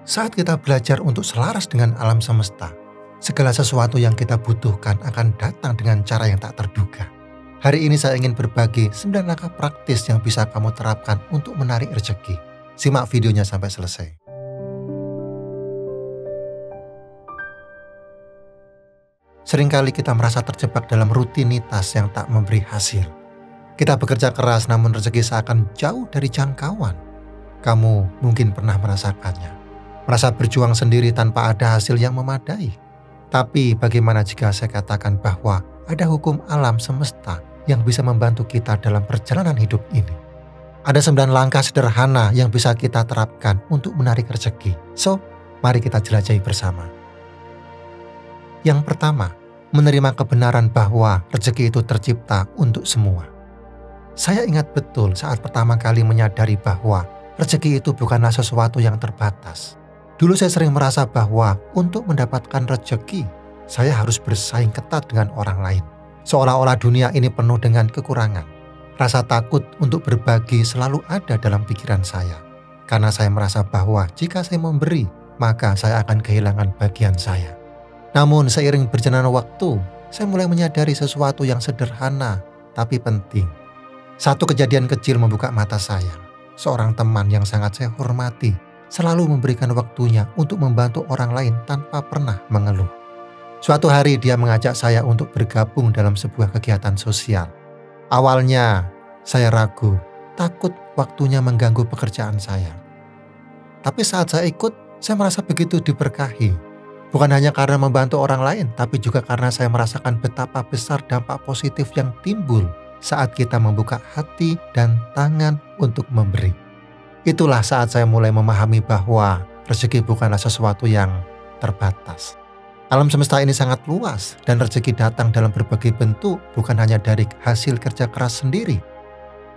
Saat kita belajar untuk selaras dengan alam semesta, segala sesuatu yang kita butuhkan akan datang dengan cara yang tak terduga. Hari ini saya ingin berbagi 9 langkah praktis yang bisa kamu terapkan untuk menarik rezeki. Simak videonya sampai selesai. Seringkali kita merasa terjebak dalam rutinitas yang tak memberi hasil. Kita bekerja keras namun rezeki seakan jauh dari jangkauan. Kamu mungkin pernah merasakannya. Merasa berjuang sendiri tanpa ada hasil yang memadai. Tapi bagaimana jika saya katakan bahwa ada hukum alam semesta yang bisa membantu kita dalam perjalanan hidup ini? Ada 9 langkah sederhana yang bisa kita terapkan untuk menarik rezeki. So, mari kita jelajahi bersama. Yang pertama, menerima kebenaran bahwa rezeki itu tercipta untuk semua. Saya ingat betul saat pertama kali menyadari bahwa rezeki itu bukanlah sesuatu yang terbatas. Dulu saya sering merasa bahwa untuk mendapatkan rezeki, saya harus bersaing ketat dengan orang lain. Seolah-olah dunia ini penuh dengan kekurangan. Rasa takut untuk berbagi selalu ada dalam pikiran saya. Karena saya merasa bahwa jika saya memberi, maka saya akan kehilangan bagian saya. Namun seiring berjalannya waktu, saya mulai menyadari sesuatu yang sederhana tapi penting. Satu kejadian kecil membuka mata saya. Seorang teman yang sangat saya hormati selalu memberikan waktunya untuk membantu orang lain tanpa pernah mengeluh. Suatu hari dia mengajak saya untuk bergabung dalam sebuah kegiatan sosial. Awalnya saya ragu, takut waktunya mengganggu pekerjaan saya. Tapi saat saya ikut, saya merasa begitu diberkahi. Bukan hanya karena membantu orang lain, tapi juga karena saya merasakan betapa besar dampak positif yang timbul saat kita membuka hati dan tangan untuk memberi. Itulah saat saya mulai memahami bahwa rezeki bukanlah sesuatu yang terbatas. Alam semesta ini sangat luas dan rezeki datang dalam berbagai bentuk, bukan hanya dari hasil kerja keras sendiri.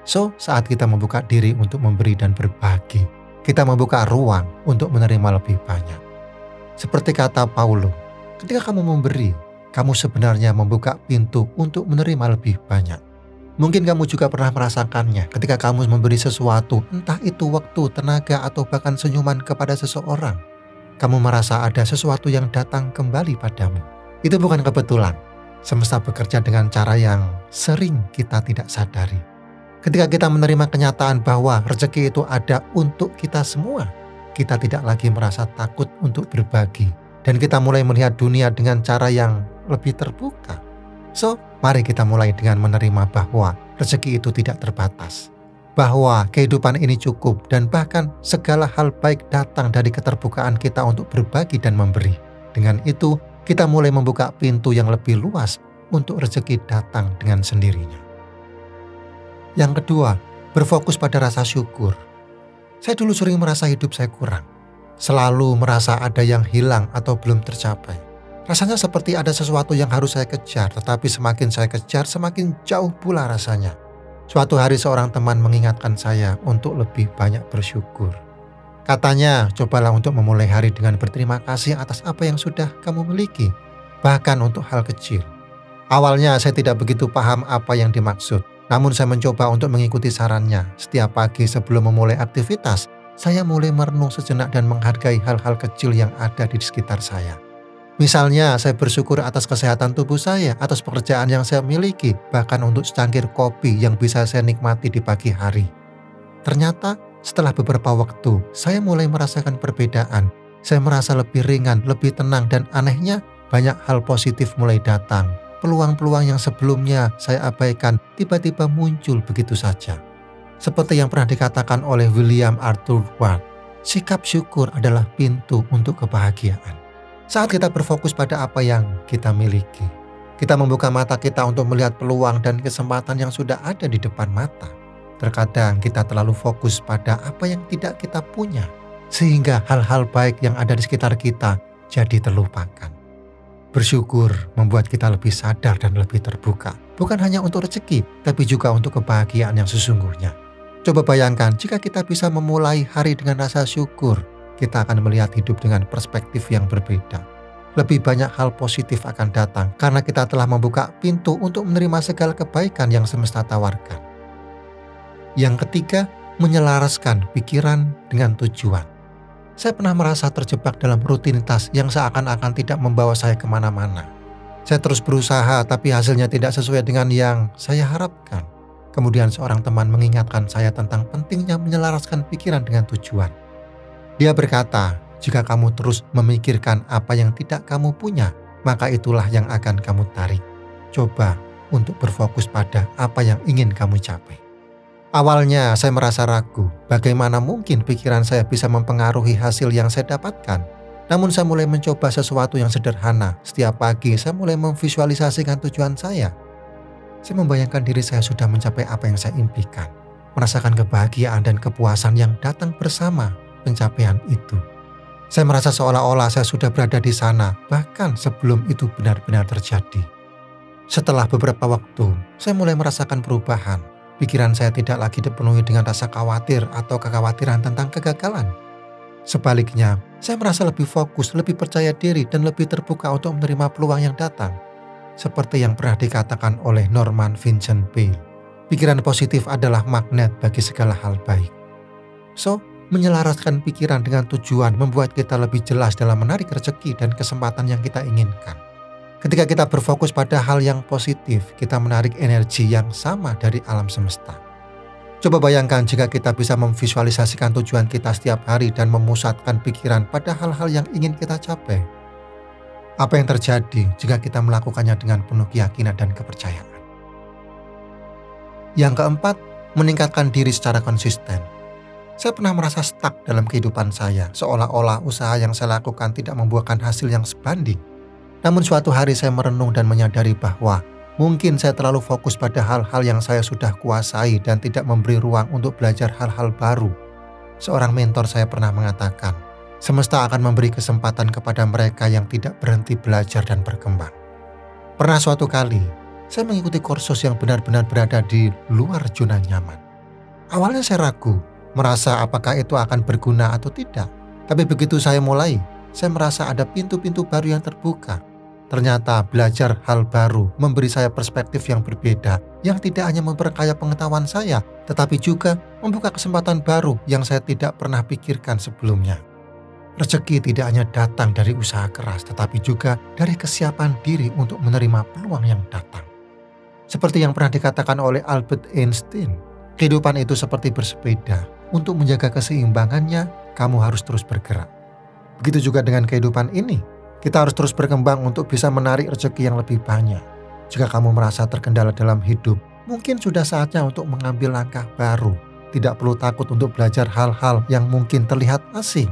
So, saat kita membuka diri untuk memberi dan berbagi, kita membuka ruang untuk menerima lebih banyak. Seperti kata Paulus, ketika kamu memberi, kamu sebenarnya membuka pintu untuk menerima lebih banyak. Mungkin kamu juga pernah merasakannya ketika kamu memberi sesuatu, entah itu waktu, tenaga, atau bahkan senyuman kepada seseorang. Kamu merasa ada sesuatu yang datang kembali padamu. Itu bukan kebetulan. Semesta bekerja dengan cara yang sering kita tidak sadari. Ketika kita menerima kenyataan bahwa rezeki itu ada untuk kita semua, kita tidak lagi merasa takut untuk berbagi. Dan kita mulai melihat dunia dengan cara yang lebih terbuka. So, mari kita mulai dengan menerima bahwa rezeki itu tidak terbatas. Bahwa kehidupan ini cukup dan bahkan segala hal baik datang dari keterbukaan kita untuk berbagi dan memberi. Dengan itu, kita mulai membuka pintu yang lebih luas untuk rezeki datang dengan sendirinya. Yang kedua, berfokus pada rasa syukur. Saya dulu sering merasa hidup saya kurang. Selalu merasa ada yang hilang atau belum tercapai. Rasanya seperti ada sesuatu yang harus saya kejar, tetapi semakin saya kejar, semakin jauh pula rasanya. Suatu hari seorang teman mengingatkan saya untuk lebih banyak bersyukur. Katanya, cobalah untuk memulai hari dengan berterima kasih atas apa yang sudah kamu miliki, bahkan untuk hal kecil. Awalnya saya tidak begitu paham apa yang dimaksud, namun saya mencoba untuk mengikuti sarannya. Setiap pagi sebelum memulai aktivitas, saya mulai merenung sejenak dan menghargai hal-hal kecil yang ada di sekitar saya. Misalnya, saya bersyukur atas kesehatan tubuh saya, atas pekerjaan yang saya miliki, bahkan untuk secangkir kopi yang bisa saya nikmati di pagi hari. Ternyata, setelah beberapa waktu, saya mulai merasakan perbedaan. Saya merasa lebih ringan, lebih tenang, dan anehnya, banyak hal positif mulai datang. Peluang-peluang yang sebelumnya saya abaikan, tiba-tiba muncul begitu saja. Seperti yang pernah dikatakan oleh William Arthur Ward, sikap syukur adalah pintu untuk kebahagiaan. Saat kita berfokus pada apa yang kita miliki, kita membuka mata kita untuk melihat peluang dan kesempatan yang sudah ada di depan mata. Terkadang kita terlalu fokus pada apa yang tidak kita punya, sehingga hal-hal baik yang ada di sekitar kita jadi terlupakan. Bersyukur membuat kita lebih sadar dan lebih terbuka, bukan hanya untuk rezeki, tapi juga untuk kebahagiaan yang sesungguhnya. Coba bayangkan jika kita bisa memulai hari dengan rasa syukur, kita akan melihat hidup dengan perspektif yang berbeda. Lebih banyak hal positif akan datang karena kita telah membuka pintu untuk menerima segala kebaikan yang semesta tawarkan. Yang ketiga, menyelaraskan pikiran dengan tujuan. Saya pernah merasa terjebak dalam rutinitas yang seakan-akan tidak membawa saya kemana-mana. Saya terus berusaha tapi hasilnya tidak sesuai dengan yang saya harapkan. Kemudian seorang teman mengingatkan saya tentang pentingnya menyelaraskan pikiran dengan tujuan. Dia berkata, jika kamu terus memikirkan apa yang tidak kamu punya, maka itulah yang akan kamu tarik. Coba untuk berfokus pada apa yang ingin kamu capai. Awalnya saya merasa ragu, bagaimana mungkin pikiran saya bisa mempengaruhi hasil yang saya dapatkan. Namun saya mulai mencoba sesuatu yang sederhana. Setiap pagi saya mulai memvisualisasikan tujuan saya. Saya membayangkan diri saya sudah mencapai apa yang saya impikan. Merasakan kebahagiaan dan kepuasan yang datang bersama pencapaian itu. Saya merasa seolah-olah saya sudah berada di sana, bahkan sebelum itu benar-benar terjadi. Setelah beberapa waktu, saya mulai merasakan perubahan. Pikiran saya tidak lagi dipenuhi dengan rasa khawatir atau kekhawatiran tentang kegagalan. Sebaliknya, saya merasa lebih fokus, lebih percaya diri, dan lebih terbuka untuk menerima peluang yang datang. Seperti yang pernah dikatakan oleh Norman Vincent Peale, pikiran positif adalah magnet bagi segala hal baik. So, menyelaraskan pikiran dengan tujuan membuat kita lebih jelas dalam menarik rezeki dan kesempatan yang kita inginkan. Ketika kita berfokus pada hal yang positif, kita menarik energi yang sama dari alam semesta. Coba bayangkan jika kita bisa memvisualisasikan tujuan kita setiap hari dan memusatkan pikiran pada hal-hal yang ingin kita capai. Apa yang terjadi jika kita melakukannya dengan penuh keyakinan dan kepercayaan? Yang keempat, meningkatkan diri secara konsisten. Saya pernah merasa stuck dalam kehidupan saya, seolah-olah usaha yang saya lakukan tidak membuahkan hasil yang sebanding. Namun suatu hari saya merenung dan menyadari bahwa mungkin saya terlalu fokus pada hal-hal yang saya sudah kuasai dan tidak memberi ruang untuk belajar hal-hal baru. Seorang mentor saya pernah mengatakan, semesta akan memberi kesempatan kepada mereka yang tidak berhenti belajar dan berkembang. Pernah suatu kali, saya mengikuti kursus yang benar-benar berada di luar zona nyaman. Awalnya saya ragu, merasa apakah itu akan berguna atau tidak. Tapi begitu saya mulai, saya merasa ada pintu-pintu baru yang terbuka. Ternyata belajar hal baru memberi saya perspektif yang berbeda, yang tidak hanya memperkaya pengetahuan saya, tetapi juga membuka kesempatan baru yang saya tidak pernah pikirkan sebelumnya. Rezeki tidak hanya datang dari usaha keras, tetapi juga dari kesiapan diri untuk menerima peluang yang datang. Seperti yang pernah dikatakan oleh Albert Einstein, kehidupan itu seperti bersepeda. Untuk menjaga keseimbangannya, kamu harus terus bergerak. Begitu juga dengan kehidupan ini. Kita harus terus berkembang untuk bisa menarik rezeki yang lebih banyak. Jika kamu merasa terkendala dalam hidup, mungkin sudah saatnya untuk mengambil langkah baru. Tidak perlu takut untuk belajar hal-hal yang mungkin terlihat asing.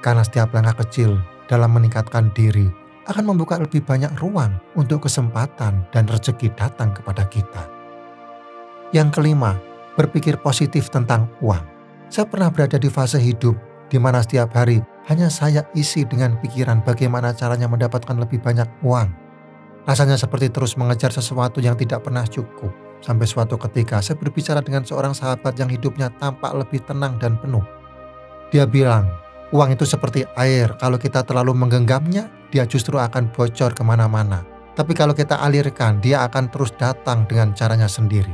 Karena setiap langkah kecil dalam meningkatkan diri akan membuka lebih banyak ruang untuk kesempatan dan rezeki datang kepada kita. Yang kelima, berpikir positif tentang uang. Saya pernah berada di fase hidup di mana setiap hari hanya saya isi dengan pikiran bagaimana caranya mendapatkan lebih banyak uang. Rasanya seperti terus mengejar sesuatu yang tidak pernah cukup. Sampai suatu ketika saya berbicara dengan seorang sahabat yang hidupnya tampak lebih tenang dan penuh. Dia bilang, uang itu seperti air, kalau kita terlalu menggenggamnya, dia justru akan bocor kemana-mana. Tapi kalau kita alirkan, dia akan terus datang dengan caranya sendiri.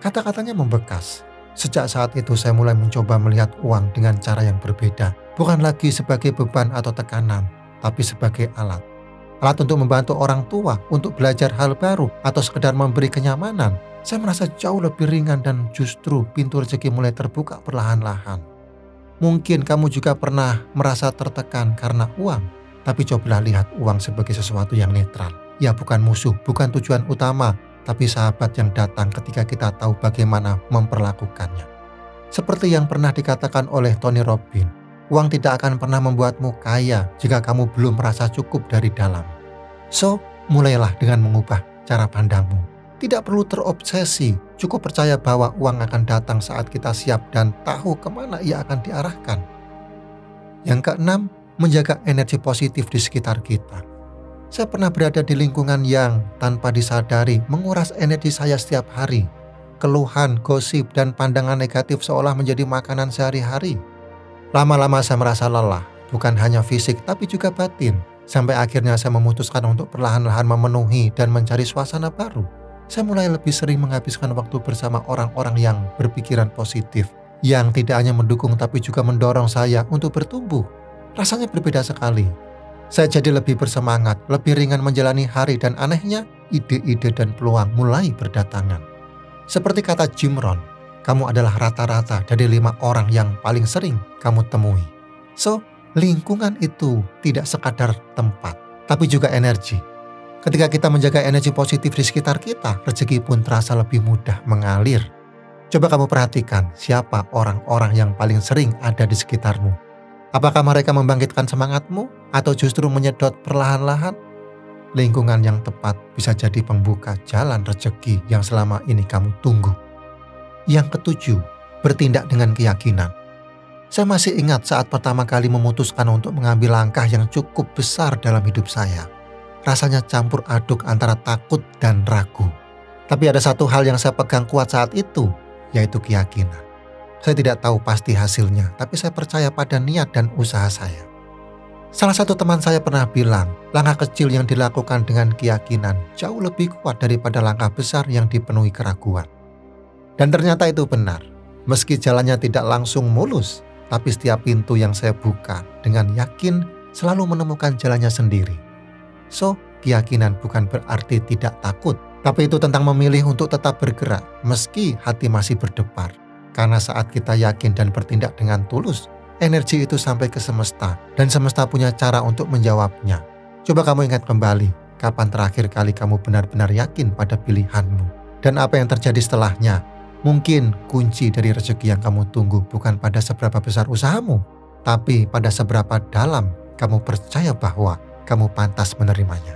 Kata-katanya membekas. Sejak saat itu saya mulai mencoba melihat uang dengan cara yang berbeda. Bukan lagi sebagai beban atau tekanan, tapi sebagai alat. Alat untuk membantu orang tua, untuk belajar hal baru, atau sekedar memberi kenyamanan. Saya merasa jauh lebih ringan dan justru pintu rezeki mulai terbuka perlahan-lahan. Mungkin kamu juga pernah merasa tertekan karena uang, tapi cobalah lihat uang sebagai sesuatu yang netral. Ya, bukan musuh, bukan tujuan utama, tapi sahabat yang datang ketika kita tahu bagaimana memperlakukannya. Seperti yang pernah dikatakan oleh Tony Robbins, uang tidak akan pernah membuatmu kaya jika kamu belum merasa cukup dari dalam. So, mulailah dengan mengubah cara pandangmu. Tidak perlu terobsesi, cukup percaya bahwa uang akan datang saat kita siap dan tahu kemana ia akan diarahkan. Yang keenam, menjaga energi positif di sekitar kita. Saya pernah berada di lingkungan yang tanpa disadari menguras energi saya setiap hari. Keluhan, gosip, dan pandangan negatif seolah menjadi makanan sehari-hari. Lama-lama saya merasa lelah, bukan hanya fisik tapi juga batin. Sampai akhirnya saya memutuskan untuk perlahan-lahan memenuhi dan mencari suasana baru. Saya mulai lebih sering menghabiskan waktu bersama orang-orang yang berpikiran positif, yang tidak hanya mendukung tapi juga mendorong saya untuk bertumbuh. Rasanya berbeda sekali. Saya jadi lebih bersemangat, lebih ringan menjalani hari, dan anehnya ide-ide dan peluang mulai berdatangan. Seperti kata Jim Rohn, kamu adalah rata-rata dari 5 orang yang paling sering kamu temui. So, lingkungan itu tidak sekadar tempat, tapi juga energi. Ketika kita menjaga energi positif di sekitar kita, rezeki pun terasa lebih mudah mengalir. Coba kamu perhatikan siapa orang-orang yang paling sering ada di sekitarmu. Apakah mereka membangkitkan semangatmu atau justru menyedot perlahan-lahan? Lingkungan yang tepat bisa jadi pembuka jalan rezeki yang selama ini kamu tunggu. Yang ketujuh, bertindak dengan keyakinan. Saya masih ingat saat pertama kali memutuskan untuk mengambil langkah yang cukup besar dalam hidup saya. Rasanya campur aduk antara takut dan ragu. Tapi ada satu hal yang saya pegang kuat saat itu, yaitu keyakinan. Saya tidak tahu pasti hasilnya, tapi saya percaya pada niat dan usaha saya. Salah satu teman saya pernah bilang, langkah kecil yang dilakukan dengan keyakinan jauh lebih kuat daripada langkah besar yang dipenuhi keraguan. Dan ternyata itu benar. Meski jalannya tidak langsung mulus, tapi setiap pintu yang saya buka dengan yakin selalu menemukan jalannya sendiri. So, keyakinan bukan berarti tidak takut, tapi itu tentang memilih untuk tetap bergerak meski hati masih berdebar. Karena saat kita yakin dan bertindak dengan tulus, energi itu sampai ke semesta, dan semesta punya cara untuk menjawabnya. Coba kamu ingat kembali, kapan terakhir kali kamu benar-benar yakin pada pilihanmu? Dan apa yang terjadi setelahnya? Mungkin kunci dari rezeki yang kamu tunggu bukan pada seberapa besar usahamu, tapi pada seberapa dalam kamu percaya bahwa kamu pantas menerimanya.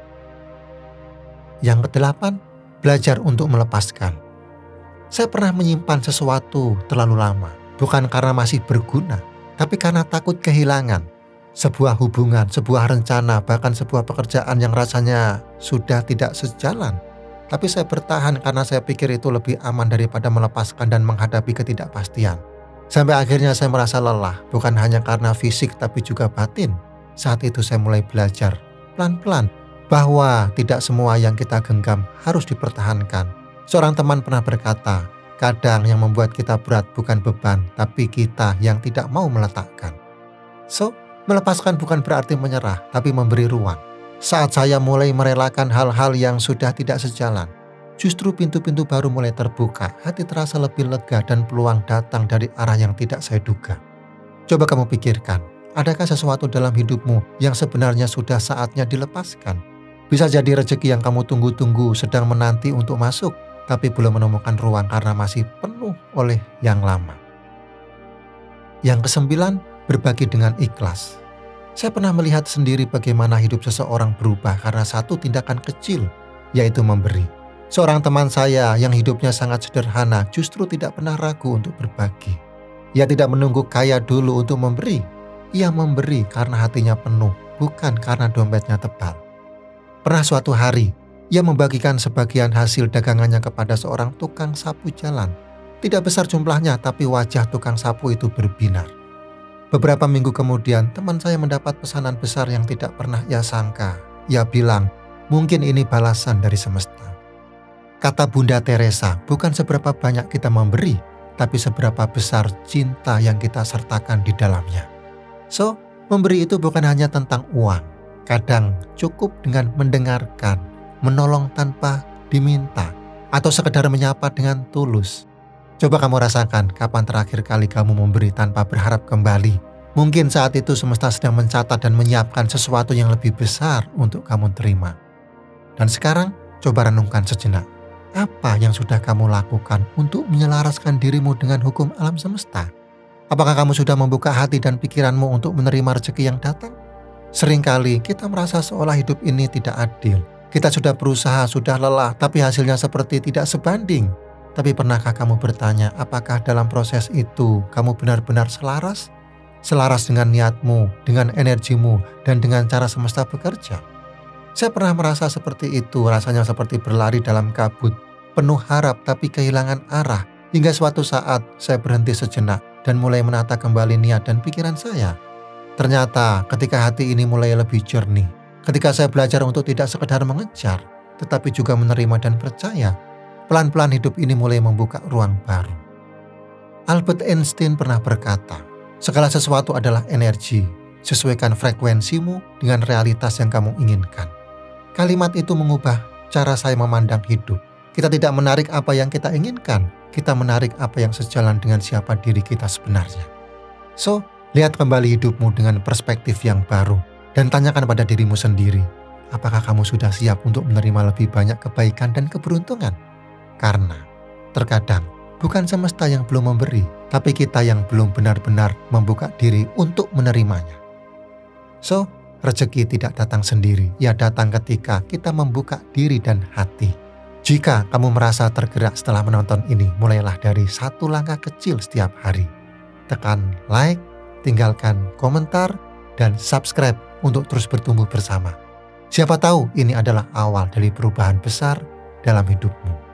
Yang kedelapan, belajar untuk melepaskan. Saya pernah menyimpan sesuatu terlalu lama, bukan karena masih berguna, tapi karena takut kehilangan. Sebuah hubungan, sebuah rencana, bahkan sebuah pekerjaan yang rasanya sudah tidak sejalan. Tapi saya bertahan karena saya pikir itu lebih aman daripada melepaskan dan menghadapi ketidakpastian. Sampai akhirnya saya merasa lelah, bukan hanya karena fisik tapi juga batin. Saat itu saya mulai belajar, pelan-pelan, bahwa tidak semua yang kita genggam harus dipertahankan. Seorang teman pernah berkata, kadang yang membuat kita berat bukan beban, tapi kita yang tidak mau meletakkan. So, melepaskan bukan berarti menyerah, tapi memberi ruang. Saat saya mulai merelakan hal-hal yang sudah tidak sejalan, justru pintu-pintu baru mulai terbuka, hati terasa lebih lega dan peluang datang dari arah yang tidak saya duga. Coba kamu pikirkan, adakah sesuatu dalam hidupmu yang sebenarnya sudah saatnya dilepaskan? Bisa jadi rezeki yang kamu tunggu-tunggu sedang menanti untuk masuk, tapi belum menemukan ruang karena masih penuh oleh yang lama. Yang kesembilan, berbagi dengan ikhlas. Saya pernah melihat sendiri bagaimana hidup seseorang berubah karena satu tindakan kecil, yaitu memberi. Seorang teman saya yang hidupnya sangat sederhana justru tidak pernah ragu untuk berbagi. Ia tidak menunggu kaya dulu untuk memberi. Ia memberi karena hatinya penuh, bukan karena dompetnya tebal. Pernah suatu hari, ia membagikan sebagian hasil dagangannya kepada seorang tukang sapu jalan. Tidak besar jumlahnya, tapi wajah tukang sapu itu berbinar. Beberapa minggu kemudian, teman saya mendapat pesanan besar yang tidak pernah ia sangka. Ia bilang, mungkin ini balasan dari semesta. Kata Bunda Teresa, bukan seberapa banyak kita memberi, tapi seberapa besar cinta yang kita sertakan di dalamnya. So, memberi itu bukan hanya tentang uang. Kadang cukup dengan mendengarkan, menolong tanpa diminta, atau sekedar menyapa dengan tulus. Coba kamu rasakan kapan terakhir kali kamu memberi tanpa berharap kembali. Mungkin saat itu semesta sedang mencatat dan menyiapkan sesuatu yang lebih besar untuk kamu terima. Dan sekarang, coba renungkan sejenak. Apa yang sudah kamu lakukan untuk menyelaraskan dirimu dengan hukum alam semesta? Apakah kamu sudah membuka hati dan pikiranmu untuk menerima rezeki yang datang? Seringkali kita merasa seolah hidup ini tidak adil. Kita sudah berusaha, sudah lelah, tapi hasilnya seperti tidak sebanding. Tapi pernahkah kamu bertanya, apakah dalam proses itu kamu benar-benar selaras? Selaras dengan niatmu, dengan energimu, dan dengan cara semesta bekerja? Saya pernah merasa seperti itu, rasanya seperti berlari dalam kabut, penuh harap tapi kehilangan arah. Hingga suatu saat saya berhenti sejenak dan mulai menata kembali niat dan pikiran saya. Ternyata ketika hati ini mulai lebih jernih, ketika saya belajar untuk tidak sekedar mengejar, tetapi juga menerima dan percaya, pelan-pelan hidup ini mulai membuka ruang baru. Albert Einstein pernah berkata, segala sesuatu adalah energi, sesuaikan frekuensimu dengan realitas yang kamu inginkan. Kalimat itu mengubah cara saya memandang hidup. Kita tidak menarik apa yang kita inginkan, kita menarik apa yang sejalan dengan siapa diri kita sebenarnya. So, lihat kembali hidupmu dengan perspektif yang baru dan tanyakan pada dirimu sendiri, apakah kamu sudah siap untuk menerima lebih banyak kebaikan dan keberuntungan? Karena terkadang bukan semesta yang belum memberi, tapi kita yang belum benar-benar membuka diri untuk menerimanya. So, rezeki tidak datang sendiri, ia datang ketika kita membuka diri dan hati. Jika kamu merasa tergerak setelah menonton ini, mulailah dari satu langkah kecil setiap hari. Tekan like, tinggalkan komentar, dan subscribe untuk terus bertumbuh bersama. Siapa tahu ini adalah awal dari perubahan besar dalam hidupmu.